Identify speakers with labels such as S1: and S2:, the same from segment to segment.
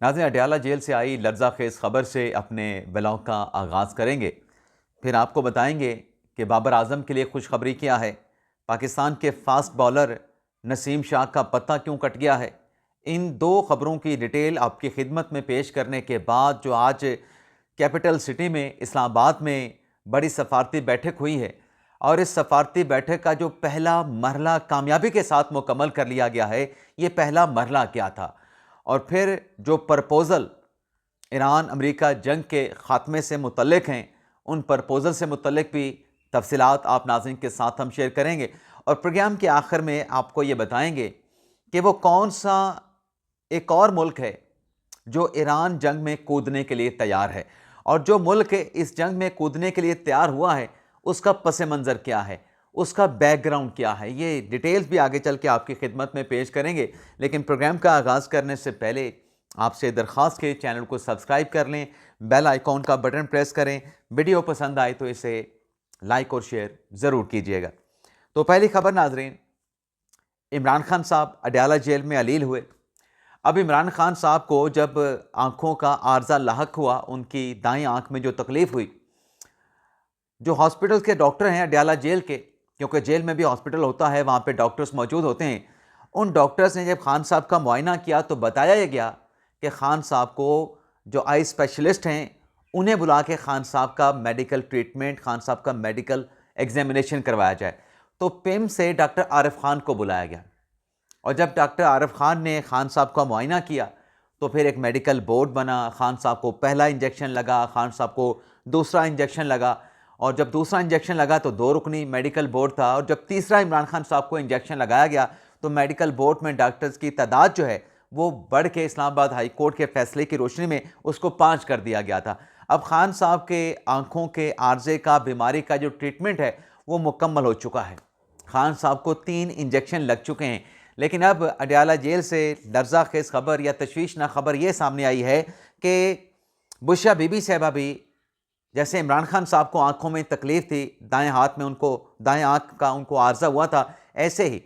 S1: नाज़रीन, अडयाला जेल से आई लर्ज़ाखेज़ ख़बर से अपने ब्लॉग का आगाज़ करेंगे। फिर आपको बताएंगे कि बाबर आज़म के लिए खुशखबरी क्या है, पाकिस्तान के फास्ट बॉलर नसीम शाह का पत्ता क्यों कट गया है। इन दो ख़बरों की डिटेल आपकी खिदमत में पेश करने के बाद जो आज कैपिटल सिटी में इस्लामाबाद में बड़ी सफारती बैठक हुई है और इस सफारती बैठक का जो पहला मरहला कामयाबी के साथ मुकम्मल कर लिया गया है, ये पहला मरहला क्या था और फिर जो प्रपोज़ल ईरान अमेरिका जंग के ख़ात्मे से मुतल्लिक़ हैं, उन प्रपोज़ल से मुतल्लिक़ भी तफ़सीलात आप नाज़रीन के साथ हम शेयर करेंगे और प्रोग्राम के आखिर में आपको ये बताएंगे कि वो कौन सा एक और मुल्क है जो ईरान जंग में कूदने के लिए तैयार है और जो मुल्क इस जंग में कूदने के लिए तैयार हुआ है उसका पस मंज़र क्या है, उसका बैकग्राउंड क्या है। ये डिटेल्स भी आगे चल के आपकी खिदमत में पेश करेंगे। लेकिन प्रोग्राम का आगाज़ करने से पहले आपसे दरख्वास्त के चैनल को सब्सक्राइब कर लें, बेल आइकॉन का बटन प्रेस करें, वीडियो पसंद आए तो इसे लाइक और शेयर ज़रूर कीजिएगा। तो पहली खबर नाजरीन, इमरान खान साहब अडयाला जेल में अलील हुए। अब इमरान खान साहब को जब आँखों का आर्जा लाहक हुआ, उनकी दाएं आँख में जो तकलीफ़ हुई, जो हॉस्पिटल के डॉक्टर हैं अडयाला जेल के, क्योंकि जेल में भी हॉस्पिटल होता है, वहाँ पे डॉक्टर्स मौजूद होते हैं, उन डॉक्टर्स ने जब खान साहब का मुआयना किया तो बताया गया कि खान साहब को जो आई स्पेशलिस्ट हैं उन्हें बुला के खान साहब का मेडिकल ट्रीटमेंट, खान साहब का मेडिकल एग्जामिनेशन करवाया जाए। तो पिम से डॉक्टर आरिफ खान को बुलाया गया और जब डॉक्टर आरिफ खान ने खान साहब का मुआयना किया तो फिर एक मेडिकल बोर्ड बना। खान साहब को पहला इंजेक्शन लगा, खान साहब को दूसरा इंजेक्शन लगा और जब दूसरा इंजेक्शन लगा तो 2 रुकनी मेडिकल बोर्ड था और जब तीसरा इमरान खान साहब को इंजेक्शन लगाया गया तो मेडिकल बोर्ड में डॉक्टर्स की तादाद जो है वो बढ़ के इस्लामाबाद हाई कोर्ट के फैसले की रोशनी में उसको 5 कर दिया गया था। अब खान साहब के आंखों के आर्जे का, बीमारी का जो ट्रीटमेंट है वो मुकम्मल हो चुका है। खान साहब को 3 इंजेक्शन लग चुके हैं। लेकिन अब अडयाला जेल से लर्ज़ाखेज़ खबर या तशवीशनाक खबर ये सामने आई है कि बुशरा बीबी साहबा भी, जैसे इमरान खान साहब को आंखों में तकलीफ थी, दाएं हाथ में उनको दाएं आंख का उनको आर्जा हुआ था, ऐसे ही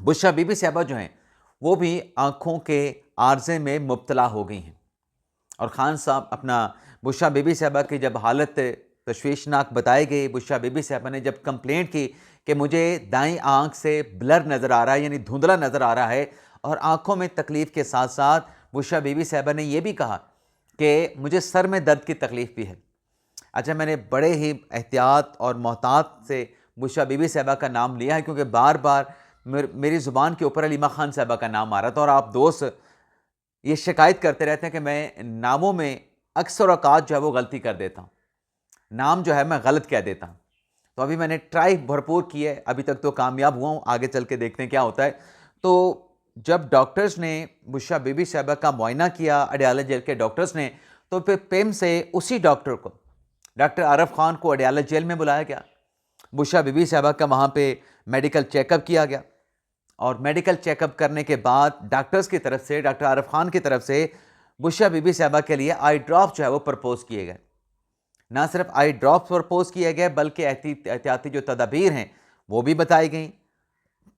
S1: बुशरा बीबी साहबा जो हैं वो भी आंखों के आर्जे में मुब्तला हो गई हैं। और खान साहब अपना बुशरा बीबी साहबा की जब हालत तशवीशनाक बताई गई, बुशरा बीबी साहबा ने जब कंप्लेंट की कि मुझे दाईं आंख से ब्लर नज़र आ रहा है, यानी धुंधला नज़र आ रहा है और आंखों में तकलीफ़ के साथ साथ बुशरा बीबी साहबा ने यह भी कहा कि मुझे सर में दर्द की तकलीफ़ भी है। अच्छा, मैंने बड़े ही एहतियात और मोहतात से बुशरा बीबी साहबा का नाम लिया है क्योंकि बार बार मेरी ज़ुबान के ऊपर अलीमा खान साहबा का नाम आ रहा था और आप दोस्त ये शिकायत करते रहते हैं कि मैं नामों में अक्सर औकात जो है वो गलती कर देता हूँ, नाम जो है मैं गलत कह देता हूँ। तो अभी मैंने ट्राई भरपूर की है, अभी तक तो कामयाब हुआ हूँ, आगे चल के देखते हैं क्या होता है। तो जब डॉक्टर्स ने बुशरा बीबी साहबा का मुआयना किया, अडयाला जेल के डॉक्टर्स ने, तो फिर पेम से उसी डॉक्टर को, डॉक्टर आरिफ खान को अडयाला जेल में बुलाया गया। बुशरा बीबी साहबा का वहाँ पे मेडिकल चेकअप किया गया और मेडिकल चेकअप करने के बाद डॉक्टर्स की तरफ से, डॉक्टर आरिफ खान की तरफ से बुशरा बीबी साहबा के लिए आई ड्रॉप जो है वो प्रपोज किए गए। ना सिर्फ आई ड्रॉप प्रपोज किए गए बल्कि एहतियाती जो तदाबीर हैं वो भी बताई गई,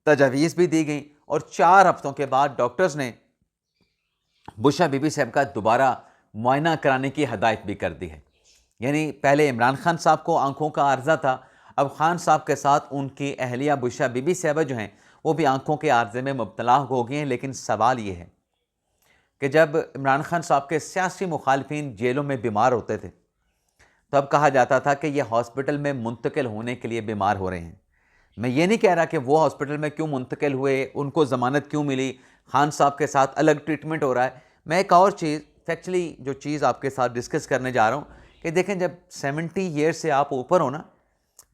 S1: तजावीज़ भी दी गई और 4 हफ्तों के बाद डॉक्टर्स ने बुशरा बीबी साहब का दोबारा मुआयना कराने की हदायत भी कर दी है। यानी पहले इमरान खान साहब को आंखों का आर्जा था, अब खान साहब के साथ उनकी अहलिया बुशरा बीबी साहबा जो हैं वो भी आंखों के आर्जे में मुब्तला हो गए हैं। लेकिन सवाल ये है कि जब इमरान खान साहब के सियासी मुखालिफिन जेलों में बीमार होते थे तब कहा जाता था कि ये हॉस्पिटल में मुंतकिल होने के लिए बीमार हो रहे हैं। मैं ये नहीं कह रहा कि वो हॉस्पिटल में क्यों मुंतकिल हुए, उनको ज़मानत क्यों मिली, खान साहब के साथ अलग ट्रीटमेंट हो रहा है। मैं एक और चीज़, फैक्चुअली जो चीज़ आपके साथ डिस्कस करने जा रहा हूँ कि देखें, जब 70 ईयर से आप ऊपर हो ना,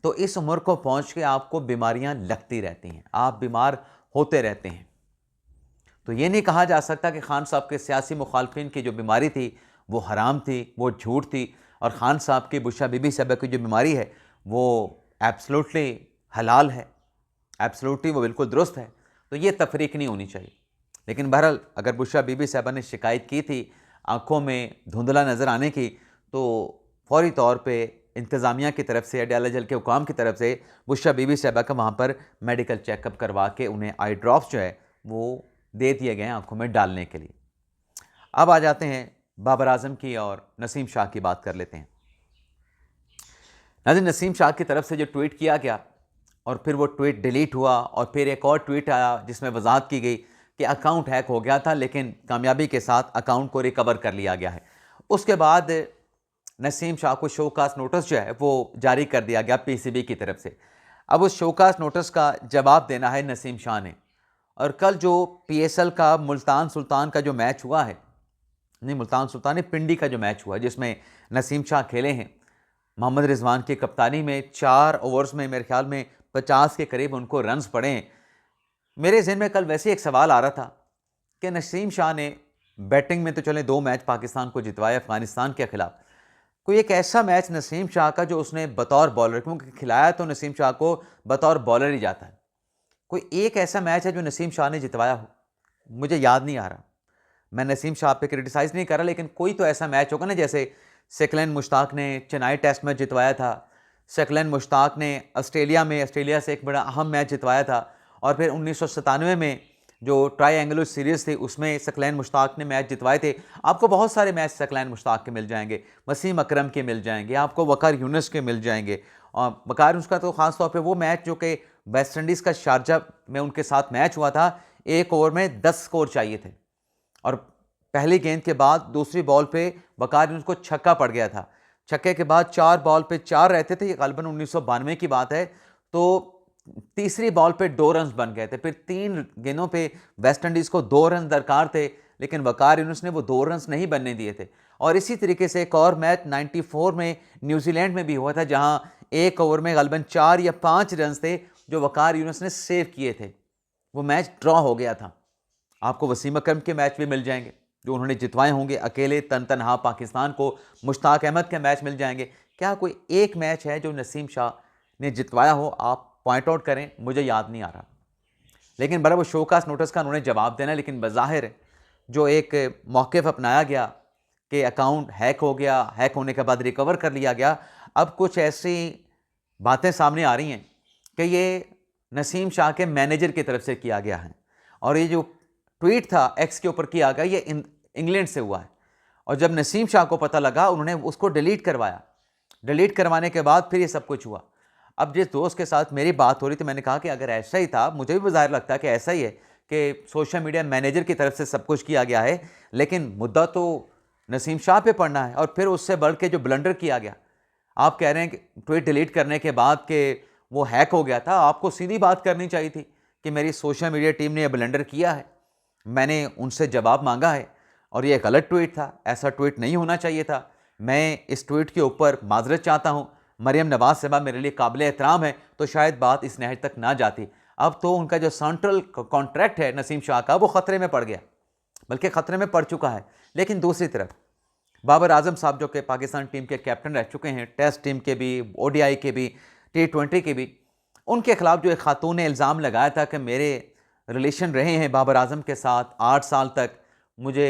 S1: तो इस उम्र को पहुँच के आपको बीमारियाँ लगती रहती हैं, आप बीमार होते रहते हैं। तो ये नहीं कहा जा सकता कि खान साहब के सियासी मुखालफिन की जो बीमारी थी वो हराम थी, वो झूठ थी और खान साहब की बुशरा बीबी साहबा की जो बीमारी है वो एब्सोल्युटली हलाल है, एब्सोल्युटली वो बिल्कुल दुरुस्त है। तो ये तफरीक नहीं होनी चाहिए। लेकिन बहरहाल अगर बुशरा बीबी साहबा ने शिकायत की थी आंखों में धुंधला नज़र आने की, तो फौरी तौर पे इंतज़ामिया की तरफ से, अडयाला जेल के हुकाम की तरफ से बुशरा बीबी साहबा का वहाँ पर मेडिकल चेकअप करवा के उन्हें आई ड्रॉप्स जो है वो दे दिए गए आंखों में डालने के लिए। अब आ जाते हैं बाबर आजम की और नसीम शाह की बात कर लेते हैं। नाज़रीन, नसीम शाह की तरफ से जो ट्वीट किया गया और फिर वो ट्वीट डिलीट हुआ और फिर एक और ट्वीट आया जिसमें वजाहत की गई कि अकाउंट हैक हो गया था, लेकिन कामयाबी के साथ अकाउंट को रिकवर कर लिया गया है। उसके बाद नसीम शाह को शोकास नोटिस जो है वो जारी कर दिया गया पीसीबी की तरफ से। अब उस शोकास नोटिस का जवाब देना है नसीम शाह ने। और कल जो पीएसएल का मुल्तान सुल्तान का जो मैच हुआ है, नहीं मुल्तान सुल्तान नहीं, पिंडी का जो मैच हुआ जिसमें नसीम शाह खेले हैं, मोहम्मद रिजवान की कप्तानी में 4 ओवर्स में मेरे ख्याल में 50 के करीब उनको रन्स पड़े हैं। मेरे जहन में कल वैसे एक सवाल आ रहा था कि नसीम शाह ने बैटिंग में तो चले 2 मैच पाकिस्तान को जितवाया अफगानिस्तान के खिलाफ, कोई एक ऐसा मैच नसीम शाह का जो उसने बतौर बॉलर, क्योंकि खिलाया तो नसीम शाह को बतौर बॉलर ही जाता है, कोई एक ऐसा मैच है जो नसीम शाह ने जितवाया हो? मुझे याद नहीं आ रहा। मैं नसीम शाह पे क्रिटिसाइज़ नहीं कर रहा, लेकिन कोई तो ऐसा मैच होगा ना, जैसे सकलैन मुश्ताक ने चेन्नई टेस्ट मैच जितवाया था, सकलैन मुश्ताक ने ऑस्ट्रेलिया से एक बड़ा अहम मैच जितवाया था, और फिर 1997 में जो ट्राईएंगुलर सीरीज़ थी उसमें सकलैन मुश्ताक ने मैच जितवाए थे। आपको बहुत सारे मैच सकलैन मुश्ताक के मिल जाएंगे, वसीम अकरम के मिल जाएंगे, आपको वकार यूनुस के मिल जाएंगे। और वकार यूनुस का तो ख़ास तौर पे वो मैच जो कि वेस्ट इंडीज़ का शारजा में उनके साथ मैच हुआ था, 1 ओवर में 10 स्कोर चाहिए थे और पहली गेंद के बाद दूसरी बॉल पे वकार यूनुस को छक्का पड़ गया था। छक्के के बाद 4 बॉल पे 4 रहते थे, ये ग़ालिबन 1992 की बात है। तो तीसरी बॉल पे 2 रन बन गए थे। फिर 3 गेंदों पे वेस्ट इंडीज़ को 2 रन दरकार थे, लेकिन वकार यूनुस ने वो 2 रन नहीं बनने दिए थे। और इसी तरीके से एक और मैच 94 में न्यूजीलैंड में भी हुआ था, जहां 1 ओवर में ग़ालिबन 4 या 5 रन थे जो वकार यूनुस ने सेव किए थे। वो मैच ड्रॉ हो गया था। आपको वसीम अकरम के मैच भी मिल जाएंगे जो उन्होंने जितवाए होंगे अकेले तनहा पाकिस्तान को। मुश्ताक अहमद के मैच मिल जाएंगे। क्या कोई एक मैच है जो नसीम शाह ने जितवाया हो? आप पॉइंट आउट करें, मुझे याद नहीं आ रहा। लेकिन बड़ा वो शोकास नोटिस का उन्होंने जवाब देना, लेकिन बज़ाहिर जो एक मौक़िफ़ अपनाया गया कि अकाउंट हैक हो गया, हैक होने के बाद रिकवर कर लिया गया, अब कुछ ऐसी बातें सामने आ रही हैं कि ये नसीम शाह के मैनेजर की तरफ से किया गया है। और ये जो ट्वीट था एक्स के ऊपर किया गया, ये इंग्लैंड से हुआ है। और जब नसीम शाह को पता लगा, उन्होंने उसको डिलीट करवाया। डिलीट करवाने के बाद फिर ये सब कुछ हुआ। अब जिस दोस्त के साथ मेरी बात हो रही थी, मैंने कहा कि अगर ऐसा ही था, मुझे भी ज़ाहिर लगता है कि ऐसा ही है कि सोशल मीडिया मैनेजर की तरफ से सब कुछ किया गया है, लेकिन मुद्दा तो नसीम शाह पे पड़ना है। और फिर उससे बढ़ के जो ब्लंडर किया गया, आप कह रहे हैं कि ट्वीट डिलीट करने के बाद कि वो हैक हो गया था। आपको सीधी बात करनी चाहिए थी कि मेरी सोशल मीडिया टीम ने यह ब्लंडर किया है, मैंने उनसे जवाब मांगा है और ये गलत ट्वीट था, ऐसा ट्वीट नहीं होना चाहिए था। मैं इस ट्वीट के ऊपर माजरत चाहता हूँ। मरियम नवाज साहबा मेरे लिए काबिल एहतराम है, तो शायद बात इस नहज तक ना जाती। अब तो उनका जो सेंट्रल कॉन्ट्रैक्ट है नसीम शाह का, वो ख़तरे में पड़ गया, बल्कि ख़तरे में पड़ चुका है। लेकिन दूसरी तरफ बाबर आजम साहब जो कि पाकिस्तान टीम के कैप्टन रह चुके हैं, टेस्ट टीम के भी, ओडीआई के भी, T20 के भी, उनके खिलाफ जो एक खातून ने इल्ज़ाम लगाया था कि मेरे रिलेशन रहे हैं बाबर आजम के साथ 8 साल तक, मुझे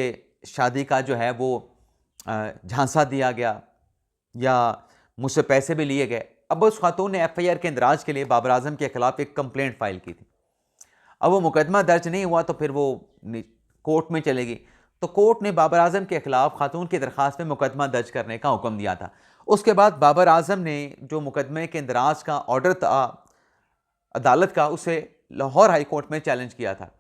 S1: शादी का जो है वो झांसा दिया गया या मुझसे पैसे भी लिए गए। अब उस खातून ने FIR के इंदराज के लिए बाबर आजम के खिलाफ एक कंप्लेंट फाइल की थी। अब वो मुकदमा दर्ज नहीं हुआ तो फिर वो कोर्ट में चलेगी। तो कोर्ट ने बाबर आजम के खिलाफ खातून की दरख्वास्त में मुकदमा दर्ज करने का हुक्म दिया था। उसके बाद बाबर आजम ने जो मुकदमे के इंदराज का ऑर्डर था अदालत का, उसे लाहौर हाई कोर्ट में चैलेंज किया था।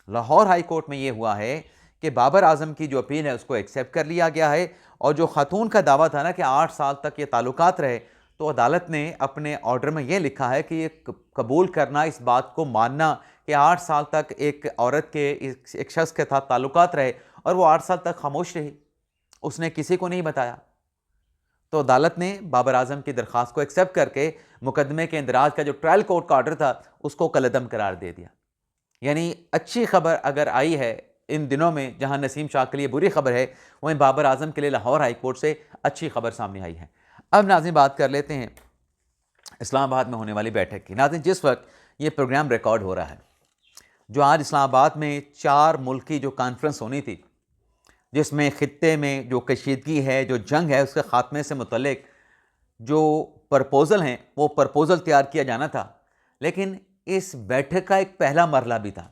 S1: लाहौर हाई कोर्ट में ये हुआ है कि बाबर आजम की जो अपील है उसको एक्सेप्ट कर लिया गया है। और जो खातून का दावा था ना कि 8 साल तक ये ताल्लुकात रहे, तो अदालत ने अपने ऑर्डर में ये लिखा है कि ये कबूल करना, इस बात को मानना कि 8 साल तक एक औरत के एक शख्स के साथ ताल्लुकात रहे और वो 8 साल तक खामोश रही, उसने किसी को नहीं बताया। तो अदालत ने बाबर आजम की दरख्वास्त को एक्सेप्ट करके मुकदमे के इंदराज का जो ट्रायल कोर्ट का ऑर्डर था उसको कलअदम करार दे दिया। यानी अच्छी खबर अगर आई है इन दिनों में, जहां नसीम शाह के लिए बुरी खबर है, वहीं बाबर आजम के लिए लाहौर हाई कोर्ट से अच्छी खबर सामने आई है। अब नाज़रीन बात कर लेते हैं इस्लामाबाद में होने वाली बैठक की। नाज़रीन, जिस वक्त ये प्रोग्राम रिकॉर्ड हो रहा है, जो आज इस्लामाबाद में 4 मुल्क की जो कॉन्फ्रेंस होनी थी, जिसमें ख़ित्ते में जो कशीदगी है, जो जंग है, उसके ख़ात्मे से मुतल्लिक जो प्रपोज़ल हैं, वो प्रपोज़ल तैयार किया जाना था। लेकिन इस बैठक का एक पहला मरला भी था,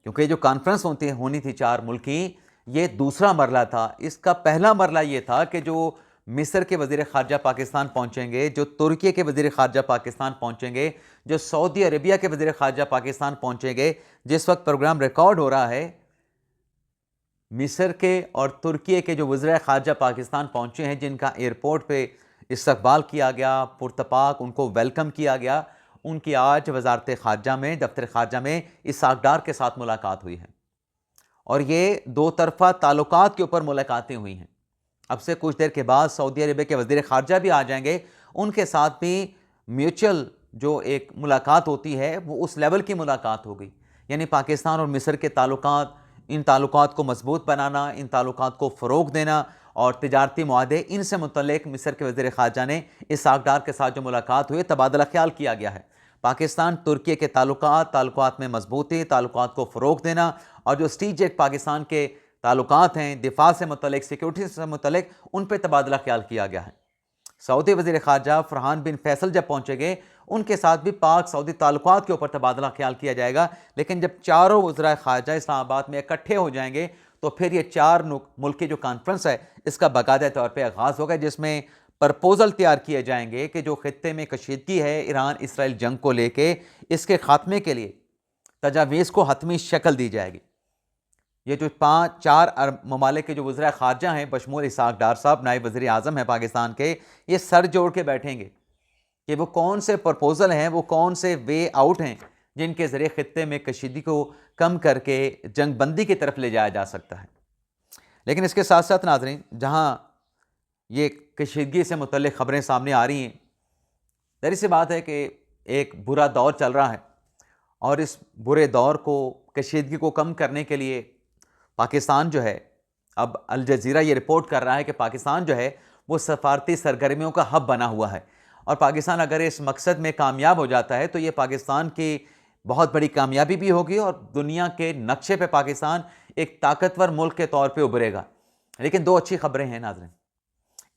S1: क्योंकि जो कॉन्फ्रेंस होनी थी 4 मुल्क की, ये दूसरा मरला था। इसका पहला मरला ये था कि जो मिस्र के वज़ीर ख़ारजा पाकिस्तान पहुंचेंगे, जो तुर्की के वज़ीर ख़ारजा पाकिस्तान पहुंचेंगे, जो सऊदी अरेबिया के वज़ीर ख़ारजा पाकिस्तान पहुंचेंगे। जिस वक्त प्रोग्राम रिकॉर्ड हो रहा है, मिस्र के और तुर्की के जो वज़ीर ख़ारजा पाकिस्तान पहुंचे हैं, जिनका एयरपोर्ट पे इस्तकबाल किया गया, पुरतपाक उनको वेलकम किया गया, उनकी आज वज़ारत ख़ारजा में, दफ्तर ख़ारजा में इसहाक डार के साथ मुलाकात हुई है और ये दो तरफ़ा ताल्लुकात के ऊपर मुलाकातें हुई हैं। अब से कुछ देर के बाद सऊदी अरबिया के वज़ीर ख़ारजा भी आ जाएंगे, उनके साथ भी म्यूचुअल जो एक मुलाकात होती है वो उस लेवल की मुलाकात हो गई। यानी पाकिस्तान और मिस्र के ताल्लुकात, इन ताल्लुकात को मजबूत बनाना, इन ताल्लुकात को फ़रोग़ देना और तिजारती मुआहदे, इनसे मुतल्लिक़ मिस्र के वज़ीर ख़ारजा ने इसहाक डार के साथ जो मुलाकात हुई, तबादला ख्याल किया गया है। पाकिस्तान तुर्की के ताल्लुकात में मजबूती, ताल्लुकात को फ़रोग़ देना और जो स्ट्रेटेजिक पाकिस्तान के ताल्लुकात हैं, दिफा से मुतल्लिक़, सिक्योरिटी से मुतल्लिक़, उन पर तबादला ख्याल किया गया है। सऊदी वज़ीर ख़ारजा फ़रहान बिन फैसल जब पहुँचेंगे, उनके साथ भी पाक सऊदी ताल्लुकात के ऊपर तबादला ख्याल किया जाएगा। लेकिन जब चारों वज़ीर ख़ारजा इस्लामाबाद में इकट्ठे हो जाएंगे तो फिर ये 4 मुल्क की जो कॉन्फ्रेंस है, इसका बाकायदा तौर पर आगाज़ होगा, जिसमें प्रपोज़ल तैयार किए जाएंगे कि जो ख़ित्ते में कशीदगी है ईरान इसराइल जंग को लेके, इसके ख़ात्मे के लिए तजावीज़ को हतमी शक्ल दी जाएगी। ये जो 4 ममालिक के जो वज़ीर ख़ारजा हैं, बशमूल इसहाक डार साहब, नायब वज़ीर आज़म हैं पाकिस्तान के, ये सर जोड़ के बैठेंगे कि वो कौन से प्रपोज़ल हैं, वो कौन से वे आउट हैं जिनके ज़रिए ख़ित्ते में कशीदगी को कम करके जंग बंदी की तरफ ले जाया जा सकता है। लेकिन इसके साथ साथ नाज़रीन, जहाँ ये कशीदगी से मुतल्लिक़ ख़बरें सामने आ रही हैं, ज़ाहिर सी बात है कि एक बुरा दौर चल रहा है और इस बुरे दौर को, कशीदगी को कम करने के लिए पाकिस्तान जो है, अब अल जज़ीरा ये रिपोर्ट कर रहा है कि पाकिस्तान जो है वो सफारती सरगर्मियों का हब बना हुआ है और पाकिस्तान अगर इस मकसद में कामयाब हो जाता है तो ये पाकिस्तान की बहुत बड़ी कामयाबी भी होगी और दुनिया के नक्शे पे पाकिस्तान एक ताकतवर मुल्क के तौर पे उभरेगा। लेकिन 2 अच्छी खबरें हैं नाज़रीन।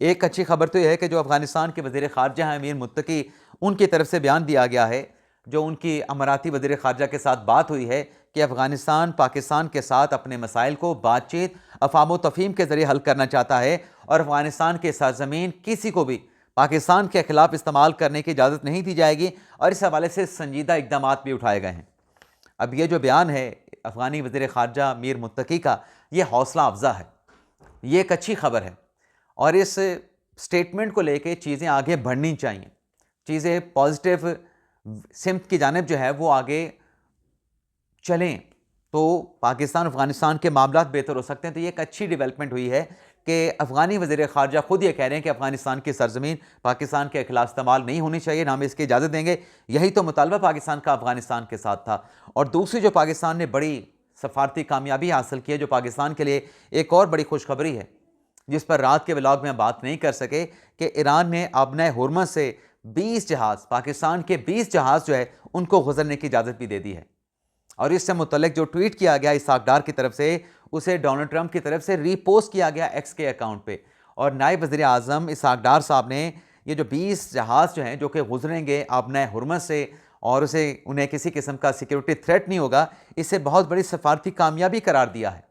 S1: एक अच्छी खबर तो यह है कि जो अफ़गानिस्तान के वज़ीर ख़ारजा हैं अमीर मुत्तकी, उनकी तरफ से बयान दिया गया है, जो उनकी अमाराती वज़ीर ख़ारजा के साथ बात हुई है कि अफ़गानिस्तान पाकिस्तान के साथ अपने मसाइल को बातचीत, अफ़ाम तफ़हीम के ज़रिए हल करना चाहता है और अफ़गानिस्तान की सरज़मीन किसी को भी पाकिस्तान के ख़िलाफ़ इस्तेमाल करने की इजाज़त नहीं दी जाएगी और इस हवाले से संजीदा इक़दामात भी उठाए गए हैं। अब ये जो बयान है अफ़गानी वज़ीर ख़ारजा अमीर मुत्तकी का, ये हौसला अफ़ज़ा है, ये एक अच्छी खबर है और इस स्टेटमेंट को लेके चीज़ें आगे बढ़नी चाहिए, चीज़ें पॉजिटिव सिमत की जानिब जो है वो आगे चलें तो पाकिस्तान अफ़गानिस्तान के मामलात बेहतर हो सकते हैं। तो ये एक अच्छी डेवलपमेंट हुई है कि अफ़गानी वज़ीर ख़ारजा ख़ुद ये कह रहे हैं कि अफ़गानिस्तान की सरज़मीन पाकिस्तान के खिलाफ इस्तेमाल नहीं होनी चाहिए, ना हम इसकी इजाज़त देंगे। यही तो मुतालबा पाकिस्तान का अफ़गानिस्तान के साथ था। और दूसरी जो पाकिस्तान ने बड़ी सफारती कामयाबी हासिल की है, जो पाकिस्तान के लिए एक और बड़ी खुशखबरी है, जिस पर रात के व्लॉग में हम बात नहीं कर सके, कि ईरान ने अबनाए हुर्मुज़ से 20 जहाज़, पाकिस्तान के 20 जहाज़ जो है उनको गुजरने की इजाज़त भी दे दी है। और इससे मुतल्लिक जो ट्वीट किया गया इसहाक डार की तरफ से, उसे डोनाल्ड ट्रंप की तरफ से रीपोस्ट किया गया एक्स के अकाउंट पे। और नायब वज़ीर आज़म इसहाक डार साहब ने ये जो 20 जहाज़ जो हैं जो कि गुजरेंगे अबनाए हुर्मुज़ से और उन्हें किसी किस्म का सिक्योरिटी थ्रेट नहीं होगा, इसे बहुत बड़ी सफारती कामयाबी करार दिया है।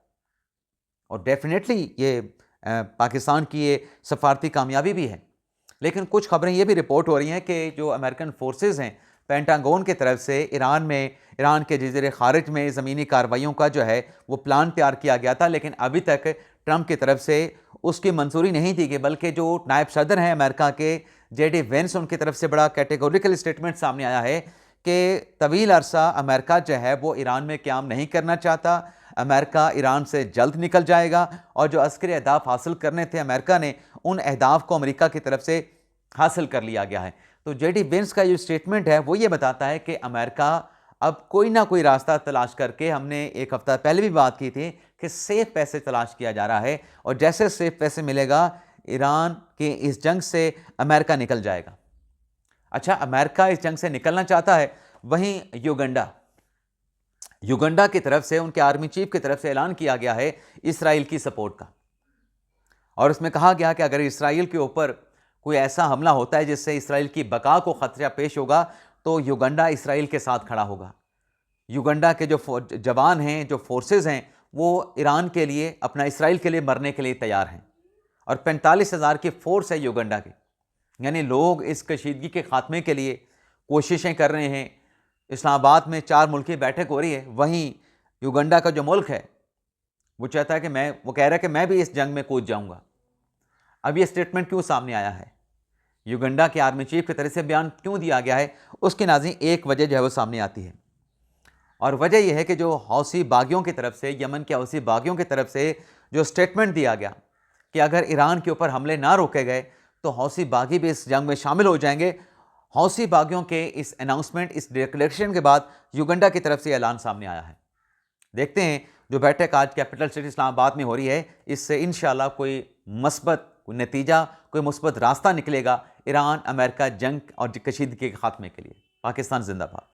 S1: और डेफिनेटली ये पाकिस्तान की ये सफारती कामयाबी भी है। लेकिन कुछ खबरें ये भी रिपोर्ट हो रही हैं कि जो अमेरिकन फोर्सेस हैं, पेंटागन की तरफ से ईरान के जज़ीरे ख़ारिज में ज़मीनी कार्रवाइयों का जो है वो प्लान तैयार किया गया था, लेकिन अभी तक ट्रंप की तरफ से उसकी मंजूरी नहीं दी गई। बल्कि जो नायब सदर हैं अमेरिका के JD वेंस, उनकी तरफ से बड़ा कैटेगोरिकल स्टेटमेंट सामने आया है कि तवील अरसा अमेरिका जो है वो ईरान में क़याम नहीं करना चाहता, अमेरिका ईरान से जल्द निकल जाएगा और जो अस्करी अहदाफ हासिल करने थे अमेरिका ने, उन अहदाफ को अमेरिका की तरफ से हासिल कर लिया गया है। तो JD वेंस का जो स्टेटमेंट है वो ये बताता है कि अमेरिका अब कोई ना कोई रास्ता तलाश करके, हमने एक हफ्ता पहले भी बात की थी कि सेफ पैसे तलाश किया जा रहा है और जैसे सेफ पैसे मिलेगा ईरान की इस जंग से अमेरिका निकल जाएगा। अच्छा, अमेरिका इस जंग से निकलना चाहता है, वहीं युगंडा की तरफ से, उनके आर्मी चीफ की तरफ से ऐलान किया गया है इसराइल की सपोर्ट का और उसमें कहा गया कि अगर इसराइल के ऊपर कोई ऐसा हमला होता है जिससे इसराइल की बका को खतरा पेश होगा तो युगंडा इसराइल के साथ खड़ा होगा। युगंडा के जो जवान हैं, जो फोर्सेस हैं, वो ईरान के लिए, अपना इसराइल के लिए मरने के लिए तैयार हैं। और 45,000 की फोर्स है युगंडा की, यानी लोग इस कशीदगी के खात्मे के लिए कोशिशें कर रहे हैं। इस्लामाबाद में 4 मुल्की बैठक हो रही है, वहीं युगंडा का जो मुल्क है वो चाहता है कि वो कह रहा है कि मैं भी इस जंग में कूद जाऊंगा। अब ये स्टेटमेंट क्यों सामने आया है, युगंडा के आर्मी चीफ की तरफ से बयान क्यों दिया गया है, उसकी नाज़रीन एक वजह जो है वो सामने आती है। और वजह यह है कि जो हौसी बागियों की तरफ से, यमन के हौसी बागियों की तरफ से जो स्टेटमेंट दिया गया कि अगर ईरान के ऊपर हमले ना रोके गए तो हौसी बागी भी इस जंग में शामिल हो जाएंगे। हौसी बागियों के इस अनाउंसमेंट, इस डिक्लेरेशन के बाद युगंडा की तरफ से ऐलान सामने आया है। देखते हैं जो बैठक आज कैपिटल सिटी इस्लामाबाद में हो रही है, इससे इंशाल्लाह कोई मस्बत नतीजा, कोई मुस्बत रास्ता निकलेगा ईरान अमेरिका जंग और कशीदगी के खात्मे के लिए। पाकिस्तान जिंदाबाद।